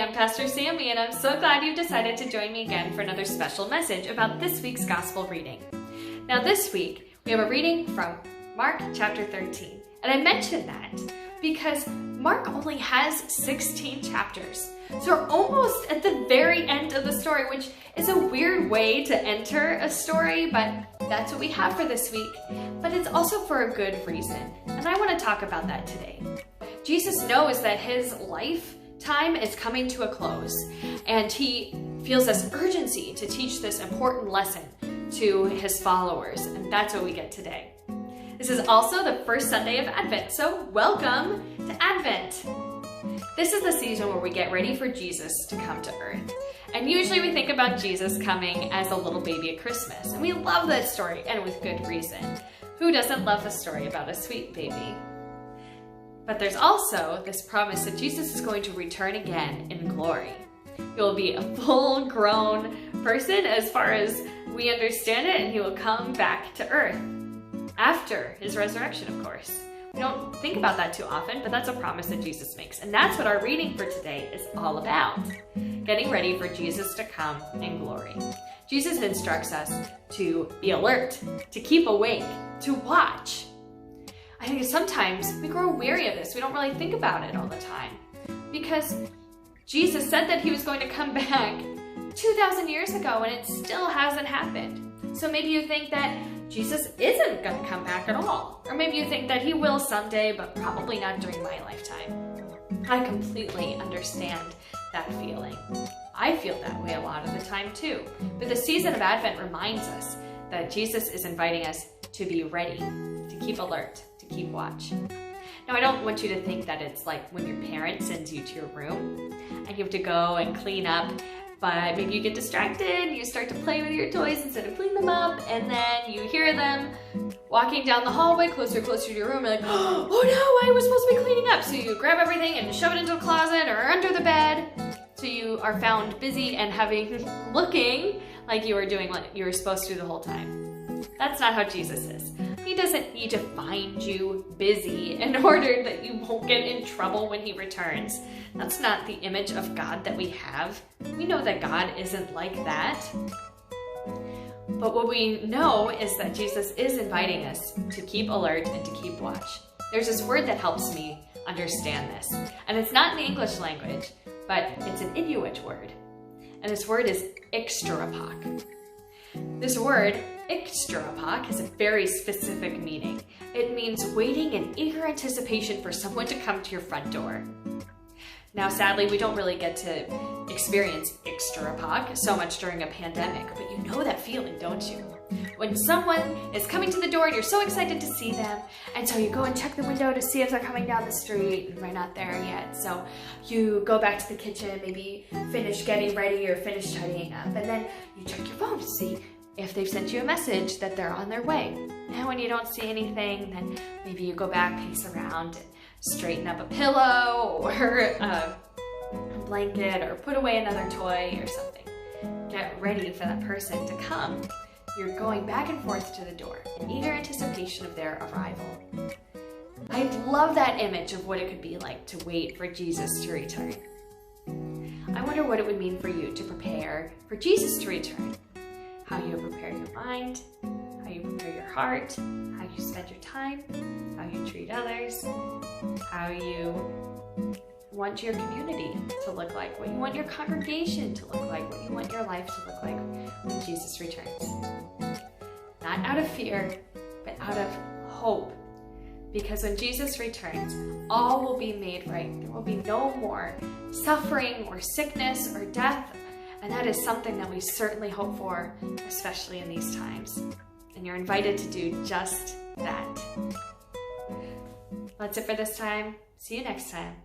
I'm Pastor Sami, and I'm so glad you've decided to join me again for another special message about this week's Gospel reading. Now this week, we have a reading from Mark chapter 13. And I mentioned that because Mark only has 16 chapters. So we're almost at the very end of the story, which is a weird way to enter a story, but that's what we have for this week. But it's also for a good reason, and I want to talk about that today. Jesus knows that his lifetime is coming to a close, and he feels this urgency to teach this important lesson to his followers, and that's what we get today. This is also the first Sunday of Advent, so welcome to Advent. This is the season where we get ready for Jesus to come to earth. And usually we think about Jesus coming as a little baby at Christmas, and we love that story, and with good reason. Who doesn't love a story about a sweet baby? But there's also this promise that Jesus is going to return again in glory. He will be a full-grown person as far as we understand it, and he will come back to earth after his resurrection, of course. We don't think about that too often, but that's a promise that Jesus makes. And that's what our reading for today is all about. Getting ready for Jesus to come in glory. Jesus instructs us to be alert, to keep awake, to watch. I think sometimes we grow weary of this. We don't really think about it all the time. Because Jesus said that he was going to come back 2,000 years ago, and it still hasn't happened. So maybe you think that Jesus isn't going to come back at all. Or maybe you think that he will someday, but probably not during my lifetime. I completely understand that feeling. I feel that way a lot of the time too. But the season of Advent reminds us that Jesus is inviting us to be ready, to keep alert, to keep watch. Now, I don't want you to think that it's like when your parent sends you to your room and you have to go and clean up, but maybe you get distracted, you start to play with your toys instead of clean them up, and then you hear them walking down the hallway closer to your room, and like, oh no, I was supposed to be cleaning up. So you grab everything and shove it into a closet or under the bed. So you are found busy and looking like you were doing what you were supposed to the whole time. That's not how Jesus is. He doesn't need to find you busy in order that you won't get in trouble when he returns. That's not the image of God that we have. We know that God isn't like that. But what we know is that Jesus is inviting us to keep alert and to keep watch. There's this word that helps me understand this. And it's not in the English language, but it's an Inuit word. And this word is ikstrapak. This word, ikstrapak, has a very specific meaning. It means waiting in eager anticipation for someone to come to your front door. Now, sadly, we don't really get to experience ikstrapak so much during a pandemic, but you know that feeling, don't you? When someone is coming to the door and you're so excited to see them, and so you go and check the window to see if they're coming down the street, and they're not there yet. So you go back to the kitchen, maybe finish getting ready or finish tidying up, and then you check your phone to see if they've sent you a message that they're on their way. And when you don't see anything, then maybe you go back, pace around, and straighten up a pillow or a blanket or put away another toy or something. Get ready for that person to come. You're going back and forth to the door in eager anticipation of their arrival. I love that image of what it could be like to wait for Jesus to return. I wonder what it would mean for you to prepare for Jesus to return. How you prepare your mind, how you prepare your heart, how you spend your time, how you treat others, how you want your community to look like, what you want your congregation to look like, what you want your life to look like when Jesus returns. Not out of fear, but out of hope. Because when Jesus returns, all will be made right. There will be no more suffering or sickness or death. And that is something that we certainly hope for, especially in these times. And you're invited to do just that. That's it for this time. See you next time.